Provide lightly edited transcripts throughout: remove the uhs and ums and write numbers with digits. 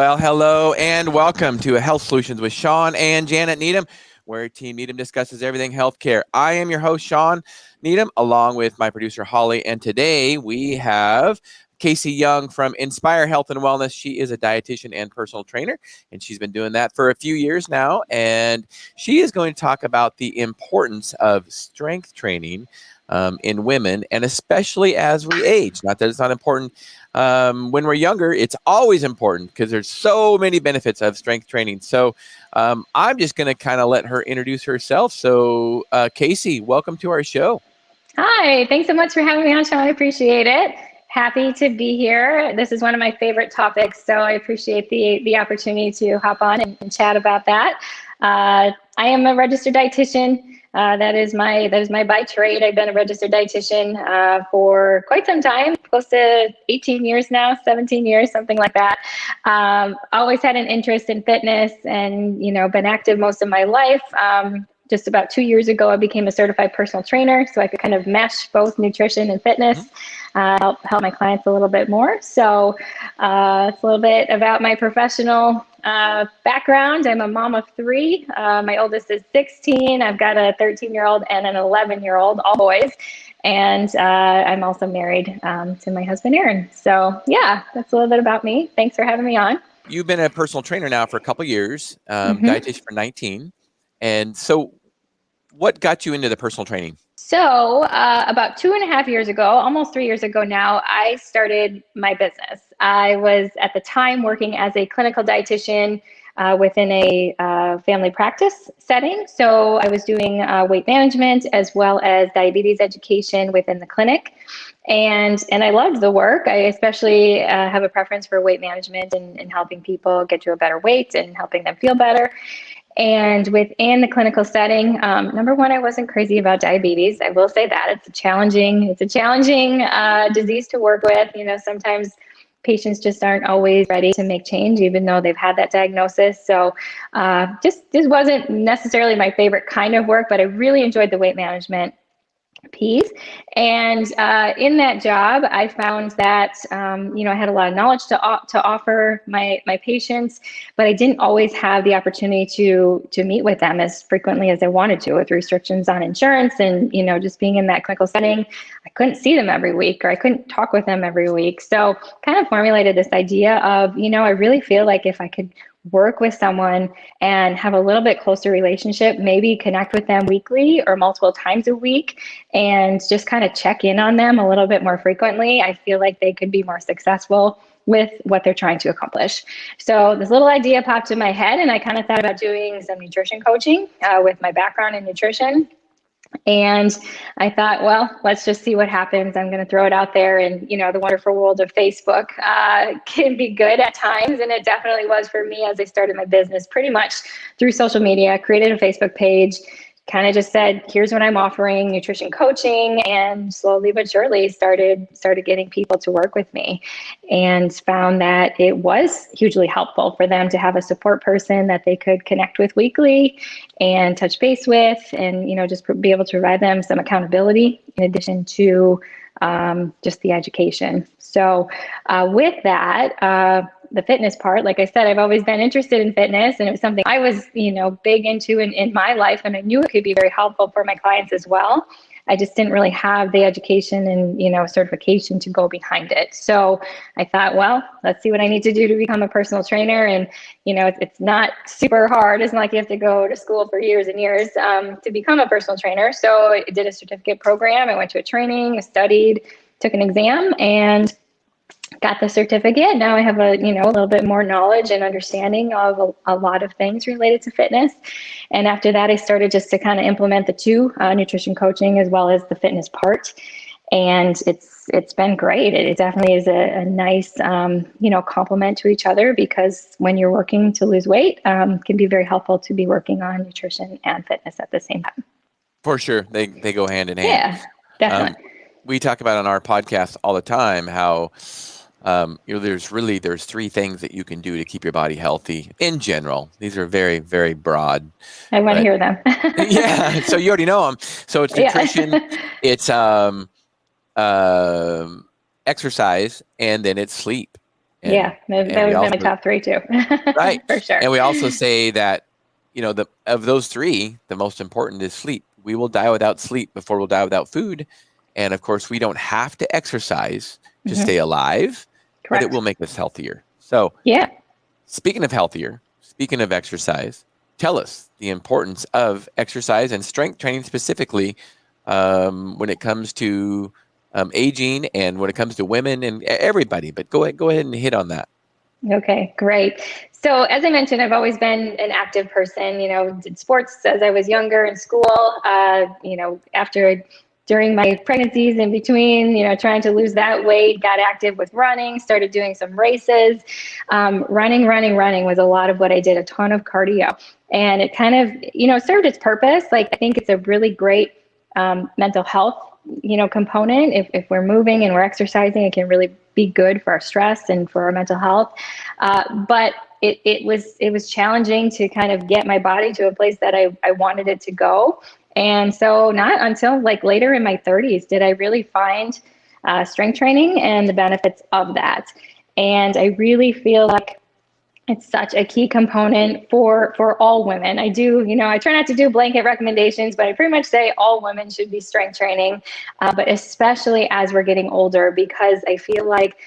Well, hello and welcome to Health Solutions with Shawn and Janet Needham, where Team Needham discusses everything healthcare. I am your host, Shawn Needham, along with my producer, Holly. And today we have Casey Young from Inspire Health and Wellness. She is a dietitian and personal trainer, and she's been doing that for a few years now. And she is going to talk about the importance of strength training in women, and especially as we age. Not that it's not important when we're younger, it's always important because there's so many benefits of strength training. So I'm just going to kind of let her introduce herself. So Casey, welcome to our show. Hi, thanks so much for having me on, Shawn. I appreciate it. Happy to be here. This is one of my favorite topics, so I appreciate the opportunity to hop on and chat about that. I am a registered dietitian. That is my by trade. I've been a registered dietitian for quite some time, close to 18 years now, 17 years, something like that. Always had an interest in fitness and, been active most of my life. Just about 2 years ago, I became a certified personal trainer, so I could kind of mesh both nutrition and fitness, help my clients a little bit more. So it's a little bit about my professional background. I'm a mom of three. My oldest is 16. I've got a 13-year-old and an 11-year-old, all boys. And I'm also married to my husband, Aaron. So yeah, that's a little bit about me. Thanks for having me on. You've been a personal trainer now for a couple of years, dietitian for 19. And so what got you into the personal training? So about 2.5 years ago, almost 3 years ago now, I started my business. I was at the time working as a clinical dietitian within a family practice setting. So I was doing weight management as well as diabetes education within the clinic. And I loved the work. I especially have a preference for weight management and helping people get to a better weight and helping them feel better. And within the clinical setting, number one, I wasn't crazy about diabetes. I will say that it's a challenging disease to work with. Sometimes patients just aren't always ready to make change, even though they've had that diagnosis. So just wasn't necessarily my favorite kind of work, but I really enjoyed the weight management piece. And in that job, I found that, I had a lot of knowledge to offer my patients, but I didn't always have the opportunity to meet with them as frequently as I wanted to with restrictions on insurance and, just being in that clinical setting. I couldn't see them every week or I couldn't talk with them every week. So kind of formulated this idea of, I really feel like if I could work with someone and have a little bit closer relationship, maybe connect with them weekly or multiple times a week and just kind of check in on them a little bit more frequently, I feel like they could be more successful with what they're trying to accomplish. So this little idea popped in my head and I kind of thought about doing some nutrition coaching with my background in nutrition. And I thought, well, let's just see what happens. I'm going to throw it out there. And, the wonderful world of Facebook can be good at times. And it definitely was for me as I started my business pretty much through social media, created a Facebook page, kind of just said, here's what I'm offering, nutrition coaching, and slowly but surely started getting people to work with me and found that it was hugely helpful for them to have a support person that they could connect with weekly and touch base with and, just be able to provide them some accountability in addition to just the education. So with that, the fitness part, like I said, I've always been interested in fitness and it was something I was, big into in my life. And I knew it could be very helpful for my clients as well. I just didn't really have the education and, certification to go behind it. So I thought, well, let's see what I need to do to become a personal trainer. And, it's not super hard. It's not like you have to go to school for years and years to become a personal trainer. So I did a certificate program. I went to a training, I studied, took an exam and got the certificate. Now I have a little bit more knowledge and understanding of a lot of things related to fitness. And after that, I started just to kind of implement the two, nutrition coaching as well as the fitness part. And it's been great. It definitely is a nice, complement to each other because when you're working to lose weight, it can be very helpful to be working on nutrition and fitness at the same time. For sure. They go hand in hand. Yeah, definitely. We talk about on our podcast all the time how there's three things that you can do to keep your body healthy in general. These are very, very broad. I want to hear them. Yeah. So you already know them. So it's nutrition, it's exercise, and then it's sleep. Yeah, that would and we have been my also, top three too, right. for sure. And we also say that, of those three, the most important is sleep. We will die without sleep before we'll die without food. And of course, we don't have to exercise to Hmm. stay alive, but it will Correct. make us healthier. So, Yeah. speaking of healthier, speaking of exercise, tell us the importance of exercise and strength training specifically, when it comes to aging and when it comes to women and everybody. But go ahead and hit on that. Okay, great. So as I mentioned, I've always been an active person, did sports as I was younger in school, during my pregnancies in between, trying to lose that weight, got active with running, started doing some races. Running was a lot of what I did, a ton of cardio. And it kind of, served its purpose. Like, I think it's a really great mental health component. If we're moving and we're exercising, it can really be good for our stress and for our mental health. But it was challenging to kind of get my body to a place that I wanted it to go. And so not until like later in my 30s did I really find strength training and the benefits of that. And I really feel like it's such a key component for all women. I try not to do blanket recommendations, but I pretty much say all women should be strength training, but especially as we're getting older, because I feel like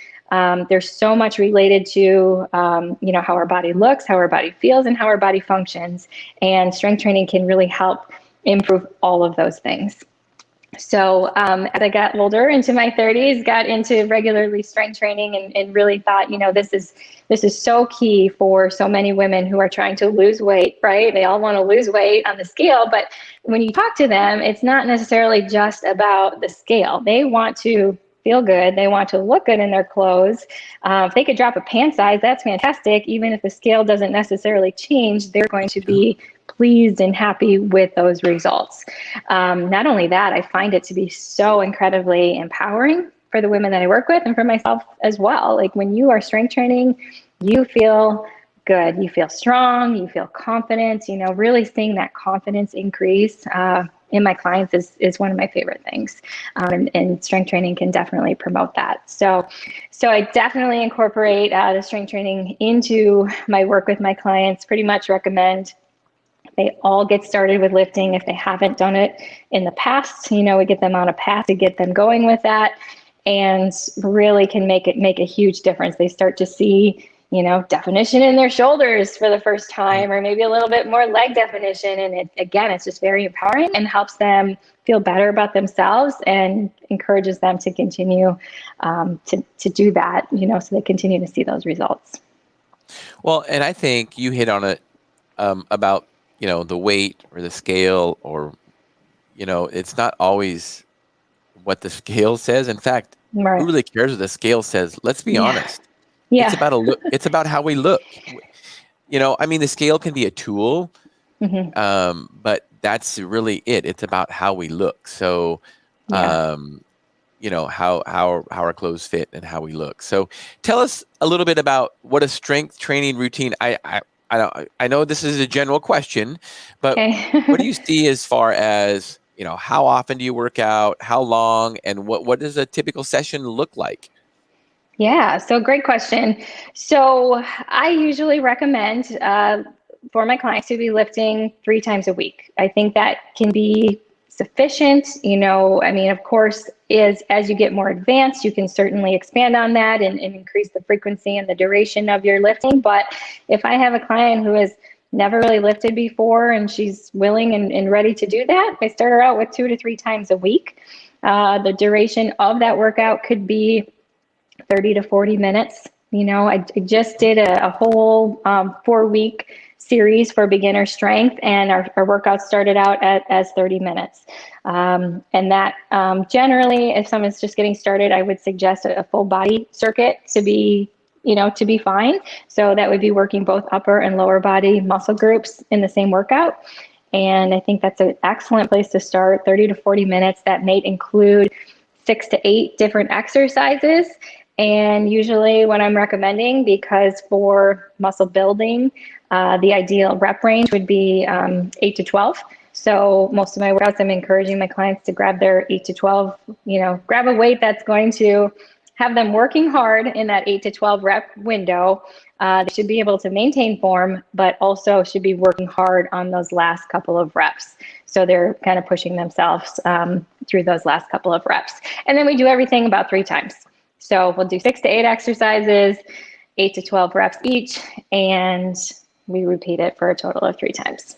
there's so much related to, how our body looks, how our body feels, and how our body functions. And strength training can really help improve all of those things. So as I got older, into my 30s, got into regularly strength training and really thought, this is so key for so many women who are trying to lose weight, right? They all want to lose weight on the scale, but when you talk to them, it's not necessarily just about the scale. They want to feel good. They want to look good in their clothes. If they could drop a pant size, that's fantastic. Even if the scale doesn't necessarily change, they're going to be pleased and happy with those results. Not only that, I find it to be so incredibly empowering for the women that I work with and for myself as well. Like, when you are strength training, you feel good, you feel strong, you feel confident, really seeing that confidence increase in my clients is one of my favorite things. And strength training can definitely promote that. So I definitely incorporate the strength training into my work with my clients. Pretty much recommend they all get started with lifting if they haven't done it in the past. We get them on a path to get them going with that, and really can make a huge difference. They start to see, definition in their shoulders for the first time, or maybe a little bit more leg definition. And it's just very empowering and helps them feel better about themselves and encourages them to continue to do that, so they continue to see those results. Well, and I think you hit on it, about, the weight or the scale, or, it's not always what the scale says. In fact, who Right. really cares what the scale says? Let's be Yeah. honest. It's Yeah. about a look. It's about how we look. The scale can be a tool, Mm-hmm. but that's really it. It's about how we look. So, Yeah. how our clothes fit and how we look. So, tell us a little bit about what a strength training routine. I know this is a general question, but what do Okay. you see as far as, how often do you work out, how long, and what does a typical session look like? Yeah, so great question. So I usually recommend for my clients to be lifting 3 times a week. I think that can be sufficient. Of course, as you get more advanced, you can certainly expand on that and increase the frequency and the duration of your lifting. But if I have a client who has never really lifted before and she's willing and ready to do that, I start her out with 2 to 3 times a week. The duration of that workout could be 30 to 40 minutes. I just did a whole 4-week series for beginner strength, and our workout started out as 30 minutes. And that generally, if someone's just getting started, I would suggest a full body circuit to be fine. So that would be working both upper and lower body muscle groups in the same workout. And I think that's an excellent place to start. 30 to 40 minutes. That may include 6 to 8 different exercises. And usually what I'm recommending, because for muscle building, the ideal rep range would be 8 to 12. So most of my workouts, I'm encouraging my clients to grab their 8 to 12, grab a weight that's going to have them working hard in that 8 to 12 rep window. They should be able to maintain form, but also should be working hard on those last couple of reps. So they're kind of pushing themselves through those last couple of reps. And then we do everything about 3 times. So we'll do 6 to 8 exercises, 8 to 12 reps each, and we repeat it for a total of 3 times.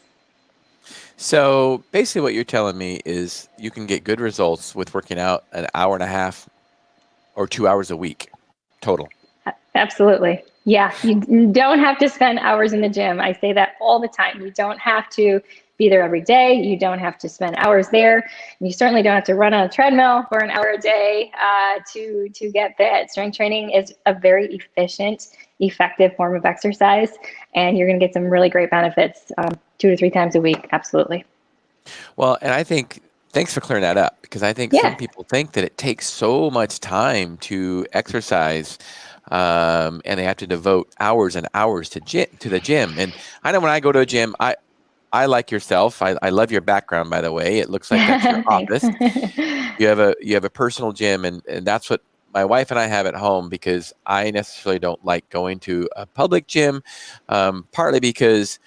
So basically what you're telling me is you can get good results with working out an hour and a half or 2 hours a week total. Absolutely. Yeah. You don't have to spend hours in the gym. I say that all the time. You don't have to be there every day. You don't have to spend hours there. And you certainly don't have to run on a treadmill for an hour a day to get fit. Strength training is a very efficient, effective form of exercise, and you're going to get some really great benefits 2 to 3 times a week. Absolutely. Well, and I think, thanks for clearing that up, because I think some people think that it takes so much time to exercise, and they have to devote hours and hours to the gym. And I know when I go to a gym, I like yourself. I love your background, by the way. It looks like that's your office. You have a personal gym, and that's what my wife and I have at home, because I necessarily don't like going to a public gym, partly because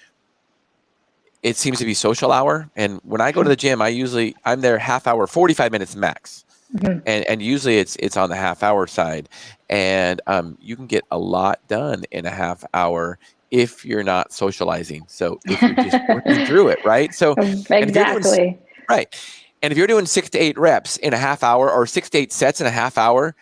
it seems to be social hour. And when I go to the gym, I'm there half hour, 45 minutes max. Mm-hmm. And usually it's on the half hour side. And you can get a lot done in a half hour if you're not socializing. So if you're just working through it, right? So exactly. Right. And if you're doing 6 to 8 reps in a half hour, or 6 to 8 sets in a half hour,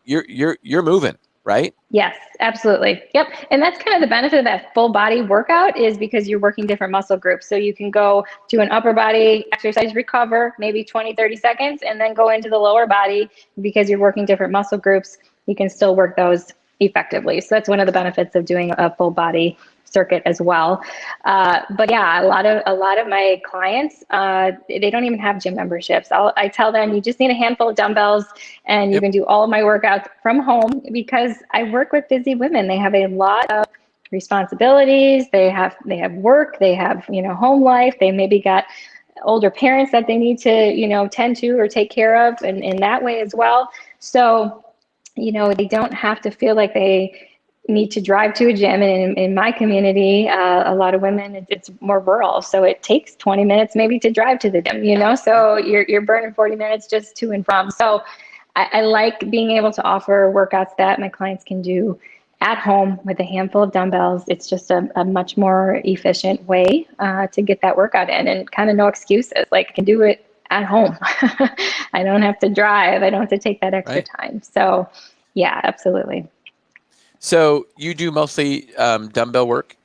you're moving, right? Yes, absolutely. Yep. And that's kind of the benefit of that full body workout, is because you're working different muscle groups. So you can go to an upper body exercise, recover maybe 20, 30 seconds, and then go into the lower body. Because you're working different muscle groups, you can still work those effectively. So that's one of the benefits of doing a full body circuit as well. But yeah, a lot of my clients, they don't even have gym memberships. I tell them, you just need a handful of dumbbells and you can do all of my workouts from home, because I work with busy women. They have a lot of responsibilities. They have work, they have, home life. They maybe got older parents that they need to, tend to or take care of, and in that way as well. So, they don't have to feel like they need to drive to a gym. And in my community, a lot of women, it's more rural. So it takes 20 minutes maybe to drive to the gym, so you're burning 40 minutes just to and from. So I like being able to offer workouts that my clients can do at home with a handful of dumbbells. It's just a much more efficient way to get that workout in, and kind of no excuses. Like, I can do it at home. I don't have to drive. I don't have to take that extra time. So yeah, absolutely. So you do mostly dumbbell work?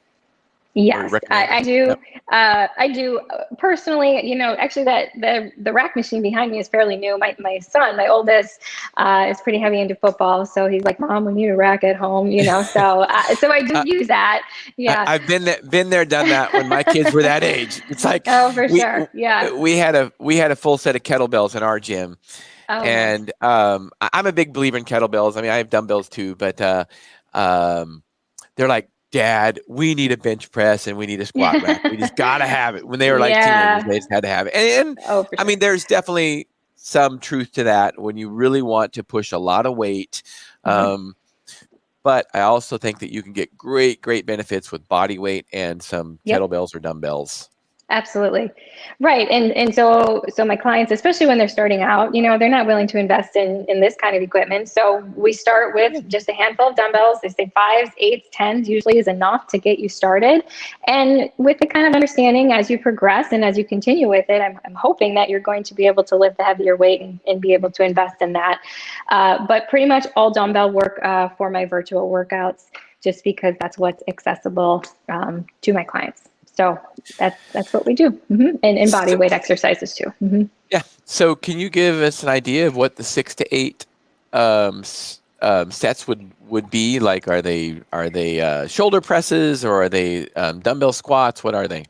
Yes, I do. Yep. I do personally. Actually, the rack machine behind me is fairly new. My son, my oldest, is pretty heavy into football, so he's like, "Mom, we need a rack at home." So I do use that. Yeah, I've been there, done that when my kids were that age. It's like, oh, for sure. Yeah, we had a full set of kettlebells in our gym, and nice. I'm a big believer in kettlebells. I mean, I have dumbbells too, but they're like, "Dad, we need a bench press and we need a squat rack. We just got to have it." When they were like teenagers, they just had to have it. And sure. I mean, there's definitely some truth to that when you really want to push a lot of weight. Mm-hmm. But I also think that you can get great benefits with body weight and some kettlebells or dumbbells. Absolutely. Right. And so my clients, especially when they're starting out, they're not willing to invest in this kind of equipment. So we start with just a handful of dumbbells. They say 5s, 8s, 10s usually is enough to get you started. And with the kind of understanding, as you progress and as you continue with it, I'm hoping that you're going to be able to lift the heavier weight and be able to invest in that. But pretty much all dumbbell work for my virtual workouts, just because that's what's accessible to my clients. So that's what we do. Mm-hmm. And body weight exercises too. Mm-hmm. Yeah. So can you give us an idea of what the 6 to 8 sets would be? Like, are they shoulder presses, or are they dumbbell squats? What are they?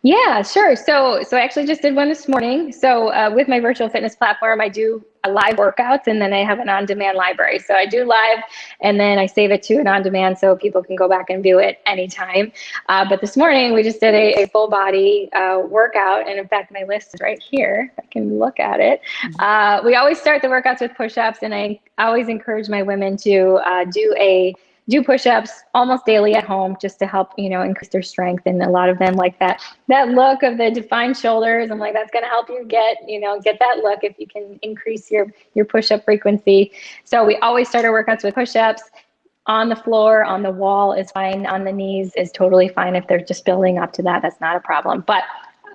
Yeah, sure. So I actually just did one this morning. So with my virtual fitness platform, I do a live workouts and then I have an on-demand library. So I do live and then I save it to an on-demand so people can go back and view it anytime. But this morning we just did a full body workout. And in fact, my list is right here. I can look at it. We always start the workouts with push-ups, and I always encourage my women to do push-ups almost daily at home just to help, increase their strength. And a lot of them like that look of the defined shoulders. I'm like, that's going to help you get that look if you can increase your push-up frequency. So we always start our workouts with push-ups. On the floor, on the wall is fine. On the knees is totally fine. If they're just building up to that, that's not a problem. But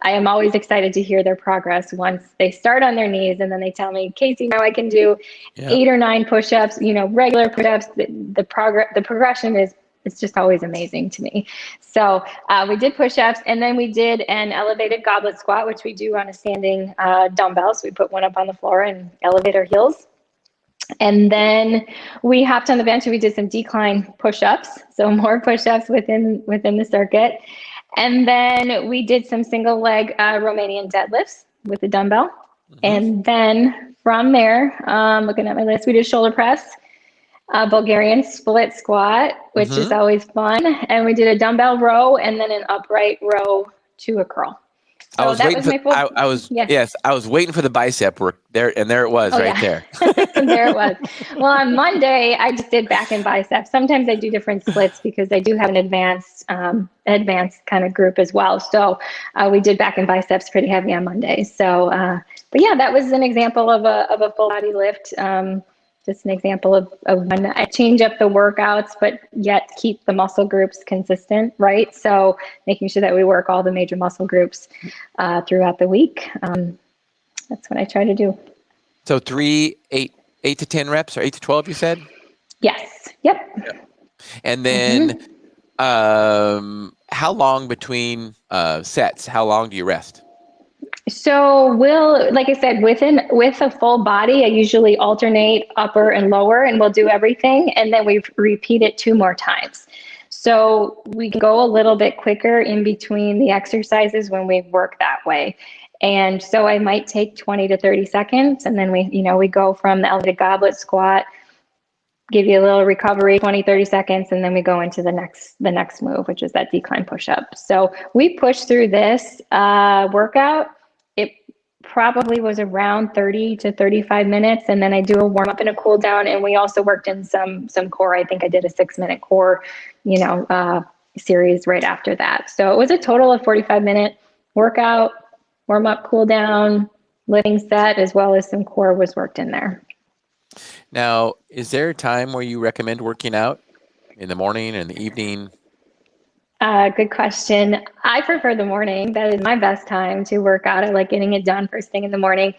I am always excited to hear their progress once they start on their knees and then they tell me, Casey, now I can do 8 or 9 push-ups, regular push-ups. The progression is just always amazing to me. So we did push-ups, and then we did an elevated goblet squat, which we do on a standing dumbbell. So we put one up on the floor and elevate our heels. And then we hopped on the bench and we did some decline push-ups. So more push-ups within the circuit. And then we did some single leg Romanian deadlifts with the dumbbell. And then from there, looking at my list, we did shoulder press, Bulgarian split squat, which is always fun. And we did a dumbbell row and then an upright row to a curl. So I was waiting I was waiting for the bicep work there, and there it was there. There it was. Well, on Monday, I just did back and biceps. Sometimes I do different splits because I do have an advanced kind of group as well. So we did back and biceps pretty heavy on Monday. So, but yeah, that was an example of a full body lift. Just an example of when I change up the workouts, but yet keep the muscle groups consistent, right? So making sure that we work all the major muscle groups throughout the week. That's what I try to do. So 8 to 10 reps or 8 to 12, you said? Yes. Yep. And then how long between sets? How long do you rest? So like I said, with a full body, I usually alternate upper and lower, and we'll do everything. And then we repeat it 2 more times. So we go a little bit quicker in between the exercises when we work that way. And so I might take 20 to 30 seconds. And then we go from the elevated goblet squat, give you a little recovery, 20, 30 seconds. And then we go into the next move, which is that decline push-up. So we push through this workout. It probably was around 30 to 35 minutes. And then I do a warm up and a cool down. And we also worked in some core. I think I did a 6-minute core, series right after that. So it was a total of 45-minute workout, warm up, cool down, lifting set, as well as some core was worked in there. Now, is there a time where you recommend working out? In the morning or in the evening? Good question. I prefer the morning. That is my best time to work out. I like getting it done first thing in the morning.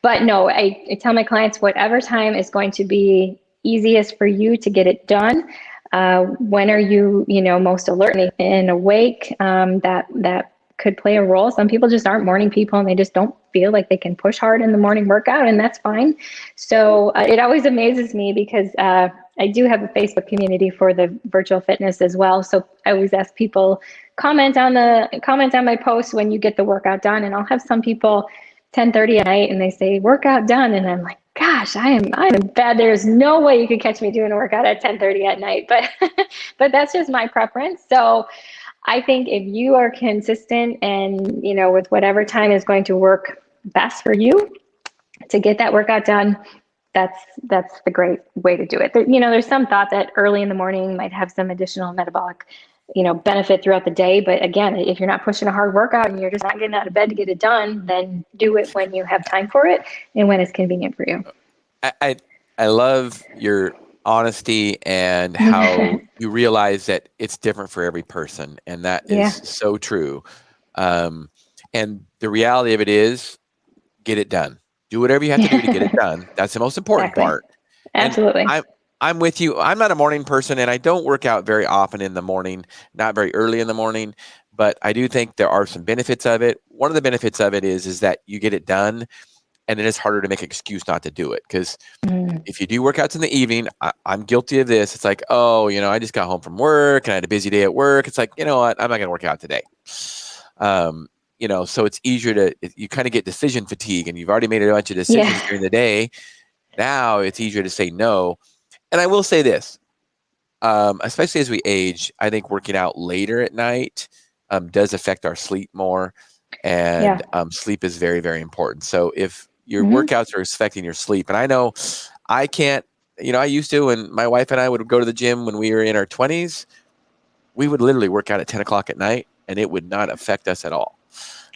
But no, I tell my clients whatever time is going to be easiest for you to get it done. When are you, most alert and awake? That could play a role. Some people just aren't morning people and they just don't feel like they can push hard in the morning workout, and that's fine. So it always amazes me because I do have a Facebook community for the virtual fitness as well. So I always ask people, comment on my post when you get the workout done, and I'll have some people 10:30 at night and they say workout done, and I'm like, gosh, I'm in bed. There's no way you could catch me doing a workout at 10:30 at night, but that's just my preference. So I think if you are consistent and, with whatever time is going to work best for you to get that workout done, that's the great way to do it. There's some thought that early in the morning might have some additional metabolic, benefit throughout the day. But again, if you're not pushing a hard workout and you're just not getting out of bed to get it done, then do it when you have time for it and when it's convenient for you. I love your honesty and how you realize that it's different for every person. And that is so true. And the reality of it is, get it done. Do whatever you have to do to get it done. That's the most important part. Absolutely. And I'm with you. I'm not a morning person, and I don't work out very often in the morning, not very early in the morning, but I do think there are some benefits of it. One of the benefits of it is that you get it done, and then it's harder to make an excuse not to do it. Because if you do workouts in the evening, I'm guilty of this. It's like, I just got home from work and I had a busy day at work. It's like, you know what? I'm not going to work out today. So it's easier you kind of get decision fatigue, and you've already made a bunch of decisions Yeah. during the day. Now it's easier to say no. And I will say this, especially as we age, I think working out later at night does affect our sleep more. And Yeah. sleep is very, very important. So if your Hmm. workouts are affecting your sleep, and I know I can't, I used to, when my wife and I would go to the gym when we were in our 20s, we would literally work out at 10 o'clock at night and it would not affect us at all.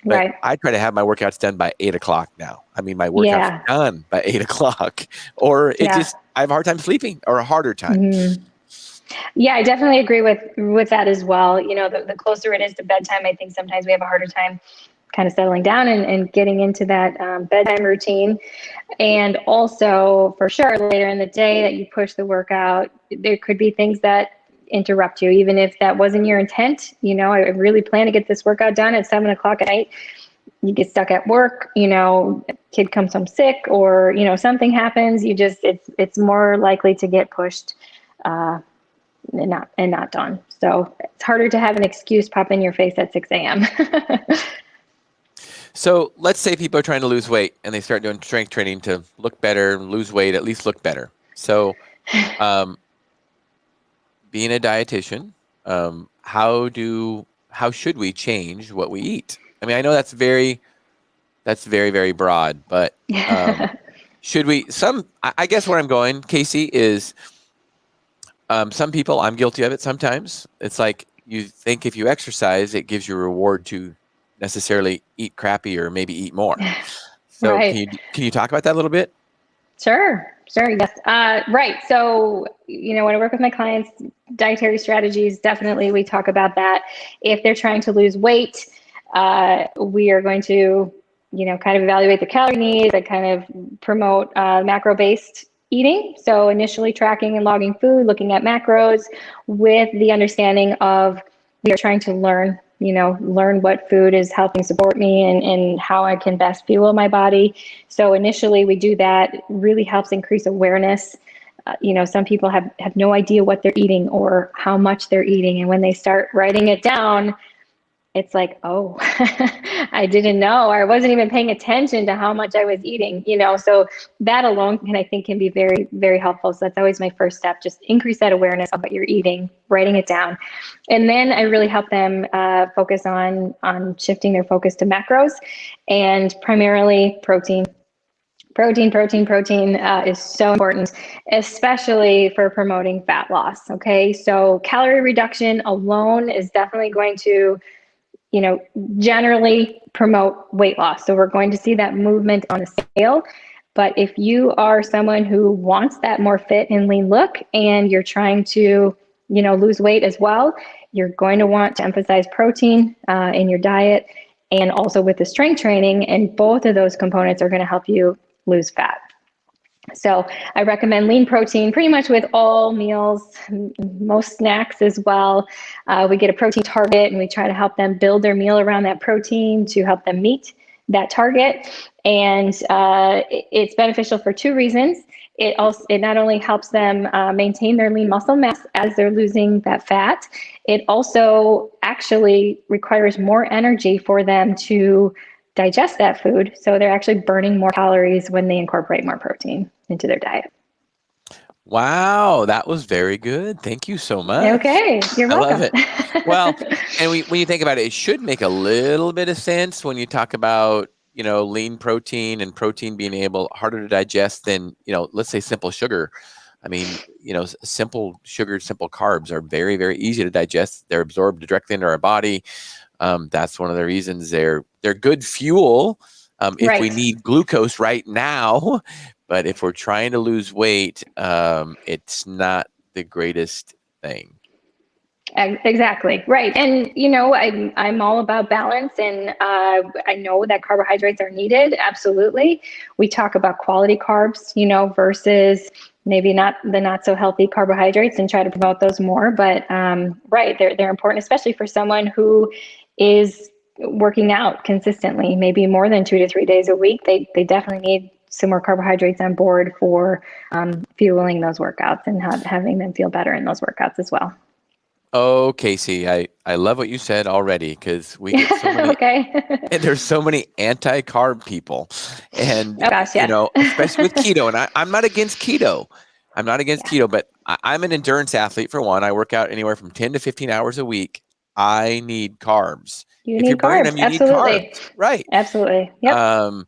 But Right. I try to have my workouts done by 8 o'clock now. I mean, my workouts Yeah. done by 8 o'clock, or Yeah. I have a hard time sleeping, or a harder time. Hmm. Yeah, I definitely agree with that as well. The closer it is to bedtime, I think sometimes we have a harder time kind of settling down and getting into that bedtime routine. And also, for sure, later in the day that you push the workout, there could be things that interrupt you, even if that wasn't your intent. I really plan to get this workout done at 7 o'clock at night. You get stuck at work, kid comes home sick, or, something happens. It's more likely to get pushed and not done. So it's harder to have an excuse pop in your face at 6 a.m. So let's say people are trying to lose weight and they start doing strength training to look better, lose weight, at least look better. So being a dietitian, how should we change what we eat? I mean, I know that's very, very broad, but should we, I guess where I'm going, Casey, is some people, I'm guilty of it sometimes. It's like you think if you exercise, it gives you a reward to necessarily eat crappy or maybe eat more. So Right. can you talk about that a little bit? Sure. Yes. Right. So, when I work with my clients, dietary strategies, definitely we talk about that. If they're trying to lose weight, we are going to, kind of evaluate the calorie needs and kind of promote macro-based eating. So initially tracking and logging food, looking at macros with the understanding of we are trying to learn what food is helping support me and how I can best fuel my body. So initially we do that. It really helps increase awareness. Some people have no idea what they're eating or how much they're eating. And when they start writing it down, it's like, oh, I didn't know, or I wasn't even paying attention to how much I was eating, so that alone can be very, very helpful. So that's always my first step, just increase that awareness of what you're eating, writing it down. And then I really help them focus on shifting their focus to macros and primarily protein. Protein is so important, especially for promoting fat loss. Okay. So calorie reduction alone is definitely going to generally promote weight loss. So we're going to see that movement on the scale. But if you are someone who wants that more fit and lean look and you're trying to, lose weight as well, you're going to want to emphasize protein in your diet and also with the strength training. And both of those components are going to help you lose fat. So I recommend lean protein pretty much with all meals, most snacks as well. We get a protein target and we try to help them build their meal around that protein to help them meet that target. And it's beneficial for two reasons. It not only helps them maintain their lean muscle mass as they're losing that fat, it also actually requires more energy for them to digest that food. So they're actually burning more calories when they incorporate more protein into their diet. Wow, that was very good. Thank you so much. Okay, you're I love welcome. it. Well, and when you think about it, it should make a little bit of sense when you talk about, lean protein and protein being harder to digest than, let's say simple sugar. I mean, simple sugar, simple carbs are very, very easy to digest. They're absorbed directly into our body. That's one of the reasons they're good fuel if we Right. need glucose right now. But if we're trying to lose weight, it's not the greatest thing. Exactly. Right. And, I'm all about balance, and I know that carbohydrates are needed. Absolutely. We talk about quality carbs, versus maybe not so healthy carbohydrates, and try to promote those more. But right, they're important, especially for someone who is working out consistently, maybe more than 2 to 3 days a week. They definitely need some more carbohydrates on board for fueling those workouts and having them feel better in those workouts as well. Oh, Casey, I love what you said already because we get so many, Okay. and there's so many anti-carb people, and Oh gosh, yes. especially with keto. And I'm not against keto. I'm not against Yeah, keto, but I'm an endurance athlete for one. I work out anywhere from 10 to 15 hours a week. I need carbs. you If you're need burning carbs. them, you need Absolutely. carbs, right? Absolutely. Yep. Um,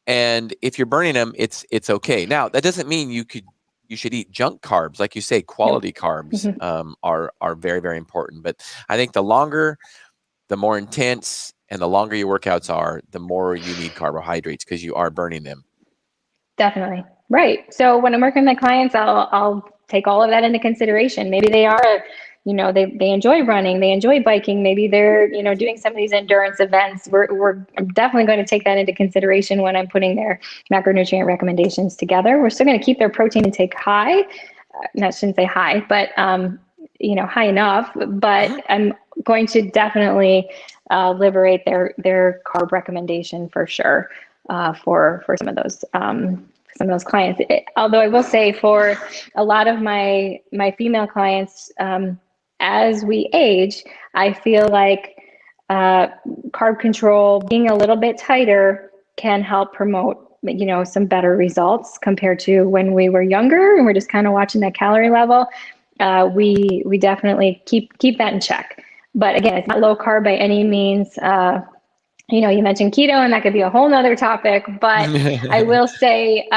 and if you're burning them, it's okay. Now that doesn't mean you should eat junk carbs, like you say. Nope. Quality carbs Mhm. are very, very important. But I think the longer, the more intense, and the longer your workouts are, the more you need carbohydrates because you are burning them. Definitely. Right. So when I'm working with my clients, I'll take all of that into consideration. Maybe they are, they enjoy running, they enjoy biking. Maybe they're, doing some of these endurance events. I'm definitely going to take that into consideration when I'm putting their macronutrient recommendations together. We're still going to keep their protein intake high. I shouldn't say high, but high enough. But Mhm. I'm going to definitely liberate their carb recommendation for sure for some of those clients. Although I will say for a lot of my female clients, as we age, I feel like carb control, being a little bit tighter, can help promote some better results compared to when we were younger and we're just kind of watching that calorie level. We definitely keep that in check. But again, it's not low carb by any means. You mentioned keto, and that could be a whole nother topic, but I will say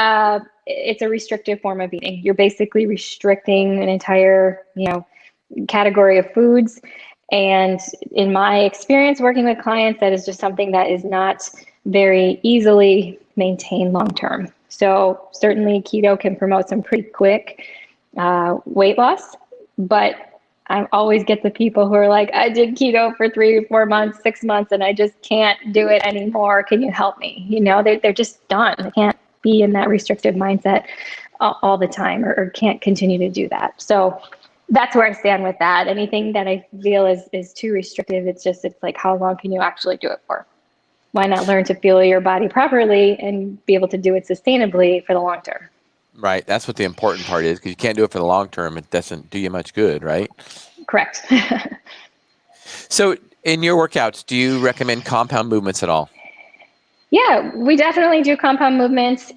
it's a restrictive form of eating. You're basically restricting an entire, category of foods. And in my experience working with clients, that is just something that is not very easily maintained long term. So certainly keto can promote some pretty quick weight loss, but I always get the people who are like, I did keto for 3 or 4 months, 6 months, and I just can't do it anymore. Can you help me? They're just done. They can't be in that restrictive mindset all the time, or can't continue to do that. So that's where I stand with that. Anything that I feel is too restrictive, it's like, how long can you actually do it for? Why not learn to fuel your body properly and be able to do it sustainably for the long term? Right. That's what the important part is because you can't do it for the long term. It doesn't do you much good, right? Correct. So, in your workouts, do you recommend compound movements at all? Yeah, we definitely do compound movements,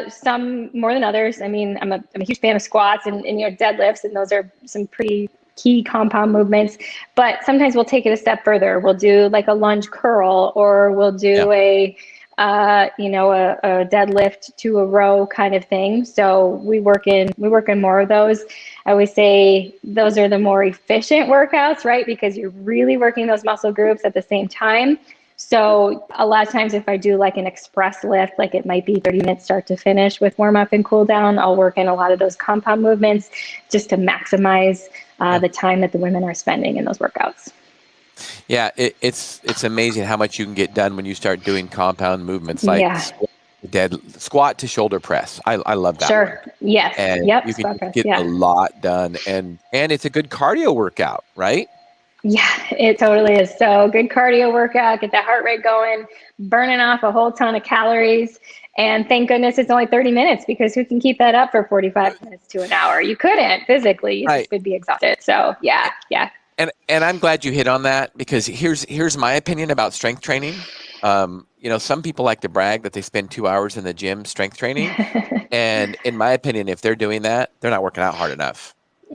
some more than others. I mean, I'm a huge fan of squats and deadlifts, and those are some pretty key compound movements. But sometimes we'll take it a step further. We'll do like a lunge curl, or we'll Yeah. do a deadlift to a row kind of thing. So we work in more of those. I always say those are the more efficient workouts, right? Because you're really working those muscle groups at the same time. So a lot of times if I do like an express lift, like it might be 30 minutes start to finish with warm up and cool down, I'll work in a lot of those compound movements just to maximize Yeah. the time that the women are spending in those workouts. Yeah, it's amazing how much you can get done when you start doing compound movements like Yeah, squat to shoulder press. I love that one. sure. Yes. And Yep. you can Squat just press. get a Yeah. lot done, and it's a good cardio workout, right? Yeah, it totally is. So good cardio workout, get that heart rate going, burning off a whole ton of calories. And thank goodness it's only 30 minutes, because who can keep that up for 45 minutes to an hour? You couldn't physically, you Right. just would be exhausted. So yeah, yeah. And I'm glad you hit on that because here's my opinion about strength training. Some people like to brag that they spend 2 hours in the gym strength training, and in my opinion, if they're doing that, they're not working out hard enough.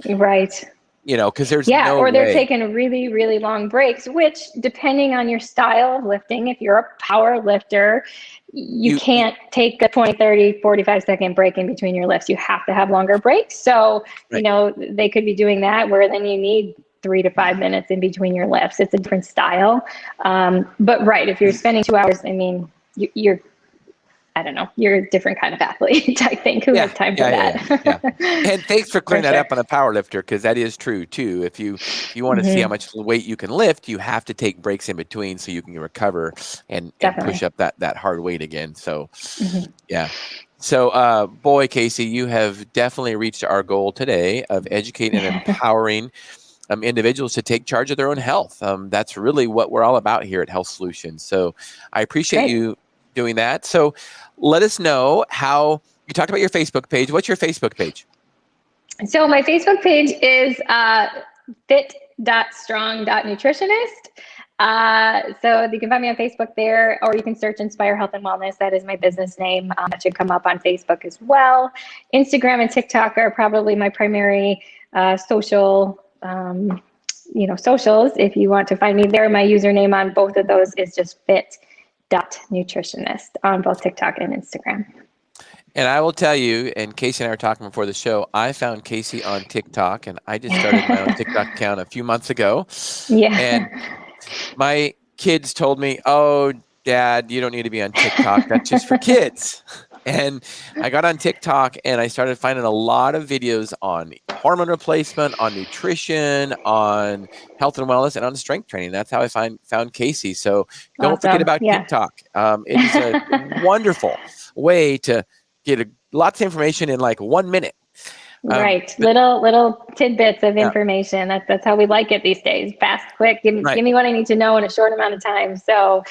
Right. Because there's Yeah, no or they're way. taking really, really long breaks, which depending on your style of lifting, if you're a power lifter, you You can't take a 20, 30, 45-second break in between your lifts. You have to have longer breaks. So, right. they could be doing that where then you need 3 to 5 minutes in between your lifts. It's a different style. But right, if you're spending 2 hours, I mean, you're, I don't know, you're a different kind of athlete, I think, who Yeah, has time for yeah, yeah, yeah, yeah. that. And thanks for For clearing that sure. up on a power lifter because that is true too. If you want to see how Hmm. much weight you can lift, you have to take breaks in between so you can recover and push Definitely. up that hard weight again. So Hmm. yeah. So boy, Casey, you have definitely reached our goal today of educating and empowering individuals to take charge of their own health. That's really what we're all about here at Health Solutions. So I appreciate Great. you doing that. So let us know how you talked about your Facebook page. What's your Facebook page? So my Facebook page is Fit Casey.strong.nutritionist. So you can find me on Facebook there, or you can search Inspire Health and Wellness. That is my business name. That should come up on Facebook as well. Instagram and TikTok are probably my primary social, socials. If you want to find me there, my username on both of those is just fit.nutritionist on both TikTok and Instagram. And I will tell you, and Casey and I were talking before the show, I found Casey on TikTok, and I just started my own TikTok account a few months ago. Yeah. And my kids told me, "Oh, Dad, you don't need to be on TikTok. That's just for kids." And I got on TikTok and I started finding a lot of videos on hormone replacement, on nutrition, on health and wellness, and on strength training. That's how I found Casey. So don't forget about TikTok. It is a wonderful way to get lots of information in like 1 minute. Right. Little tidbits of information. That's how we like it these days. Fast, quick. Give me what I need to know in a short amount of time. So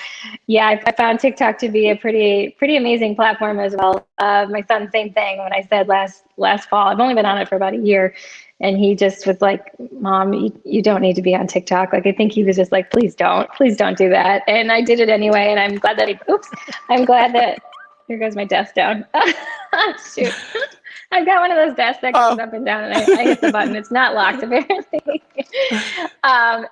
yeah, I found TikTok to be a pretty amazing platform as well. My son, same thing. When I said last fall, I've only been on it for about a year, and he just was like, "Mom, you don't need to be on TikTok." Like, I think he was just like, please don't do that. And I did it anyway. And I'm glad that here goes my desk down. Shoot. I've got one of those desks that goes up and down, and I hit the button. It's not locked, apparently.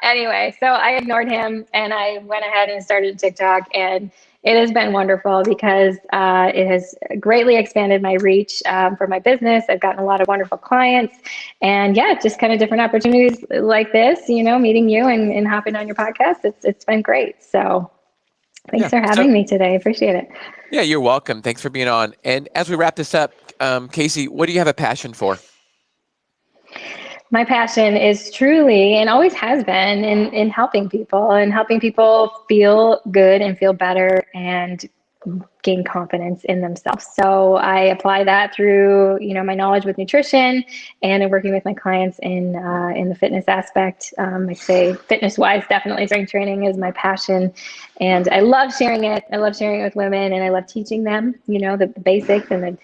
Anyway, so I ignored him, and I went ahead and started TikTok, and it has been wonderful because it has greatly expanded my reach for my business. I've gotten a lot of wonderful clients, and just kind of different opportunities like this, meeting you and hopping on your podcast. It's been great. So thanks for having me today. I appreciate it. Yeah, you're welcome. Thanks for being on. And as we wrap this up, Casey, what do you have a passion for? My passion is truly, and always has been, in helping people feel good and feel better and gain confidence in themselves. So I apply that through, my knowledge with nutrition and in working with my clients in the fitness aspect. I'd say fitness-wise, definitely strength training is my passion, and I love sharing it. I love sharing it with women, and I love teaching them, the basics and the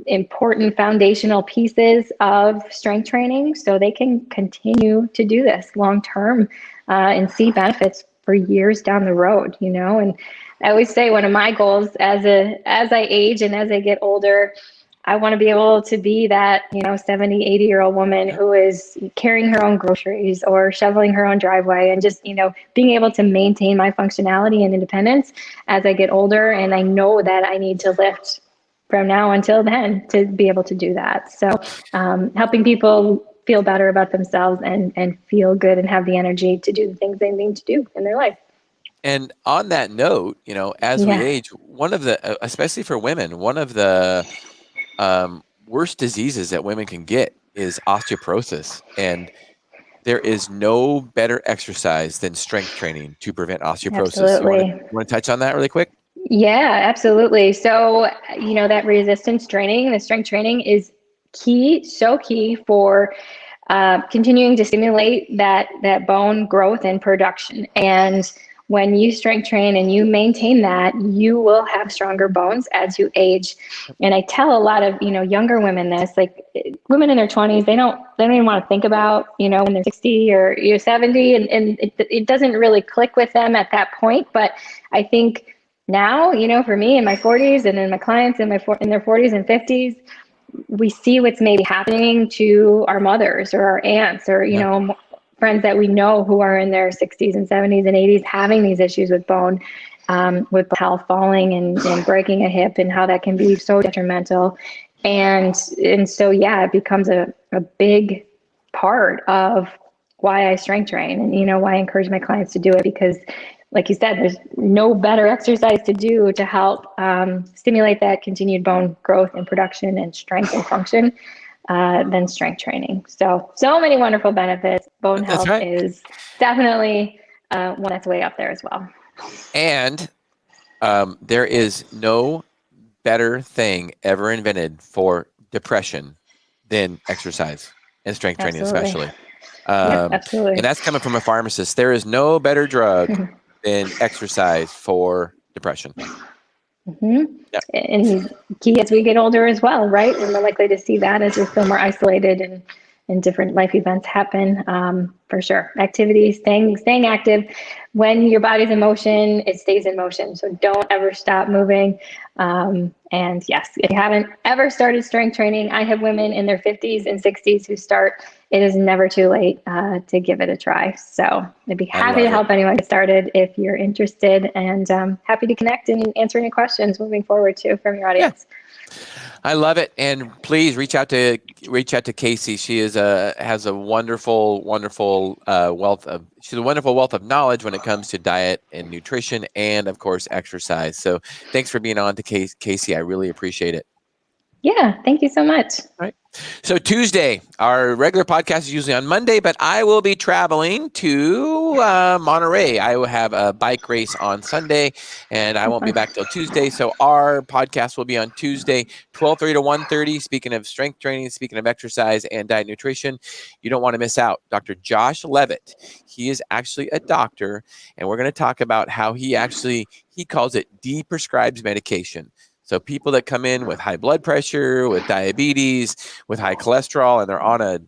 important foundational pieces of strength training so they can continue to do this long term and see benefits for years down the road, and I always say one of my goals as I age and as I get older, I want to be able to be that, 70, 80-year-old woman who is carrying her own groceries or shoveling her own driveway and just, being able to maintain my functionality and independence as I get older. And I know that I need to lift from now until then to be able to do that. So helping people feel better about themselves and feel good and have the energy to do the things they need to do in their life. And on that note, as we age, one of the, especially for women, one of the worst diseases that women can get is osteoporosis. And there is no better exercise than strength training to prevent osteoporosis. Absolutely. You want to touch on that really quick? Yeah, absolutely. So, that resistance training, the strength training is key, so key for continuing to stimulate that bone growth and production. And when you strength train and you maintain that, you will have stronger bones as you age. And I tell a lot of, younger women this, like women in their 20s, they don't even want to think about, when they're 60 or 70, and it doesn't really click with them at that point. But I think now, for me in my 40s and then my clients in their 40s and 50s, we see what's maybe happening to our mothers or our aunts or, friends that we know who are in their 60s and 70s and 80s having these issues with bone health, falling and breaking a hip, and how that can be so detrimental. And so, it becomes a big part of why I strength train and, why I encourage my clients to do it, because like you said, there's no better exercise to do to help stimulate that continued bone growth and production and strength and function than strength training. So many wonderful benefits. Bone health is definitely one that's way up there as well. And there is no better thing ever invented for depression than exercise and strength training, especially. Absolutely. And that's coming from a pharmacist. There is no better drug than exercise for depression. Mm-hmm. Yep. And key as we get older as well, right? We're more likely to see that as we feel more isolated and and different life events happen. For sure. Activities, staying active. When your body's in motion, it stays in motion. So don't ever stop moving. And yes, if you haven't ever started strength training, I have women in their 50s and 60s who start. It is never too late to give it a try. So I'd be happy to help anyone get started if you're interested, and happy to connect and answer any questions moving forward too from your audience. Yeah. I love it, and please reach out to Casey. She has a wonderful wealth of knowledge when it comes to diet and nutrition, and of course exercise. So thanks for being on to Casey. I really appreciate it. Yeah, thank you so much. All right. So Tuesday, our regular podcast is usually on Monday, but I will be traveling to Monterey. I will have a bike race on Sunday, and I won't be back till Tuesday. So our podcast will be on Tuesday, 12:30 to 1:30. Speaking of strength training, speaking of exercise and diet nutrition, you don't want to miss out. Dr. Josh Levitt, he is actually a doctor, and we're going to talk about how he calls it deprescribes medication. So people that come in with high blood pressure, with diabetes, with high cholesterol, and they're on a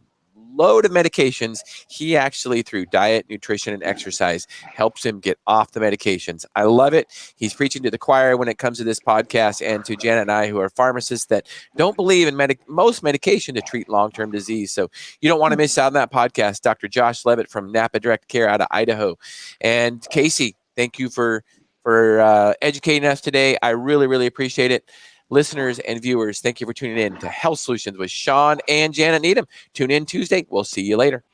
load of medications, he actually, through diet, nutrition, and exercise, helps him get off the medications. I love it. He's preaching to the choir when it comes to this podcast, and to Janet and I, who are pharmacists that don't believe in most medication to treat long-term disease. So you don't want to miss out on that podcast. Dr. Josh Levitt from Napa Direct Care out of Idaho. And Casey, thank you for educating us today. I really, really appreciate it. Listeners and viewers, thank you for tuning in to Health Solutions with Shawn and Janet Needham. Tune in Tuesday. We'll see you later.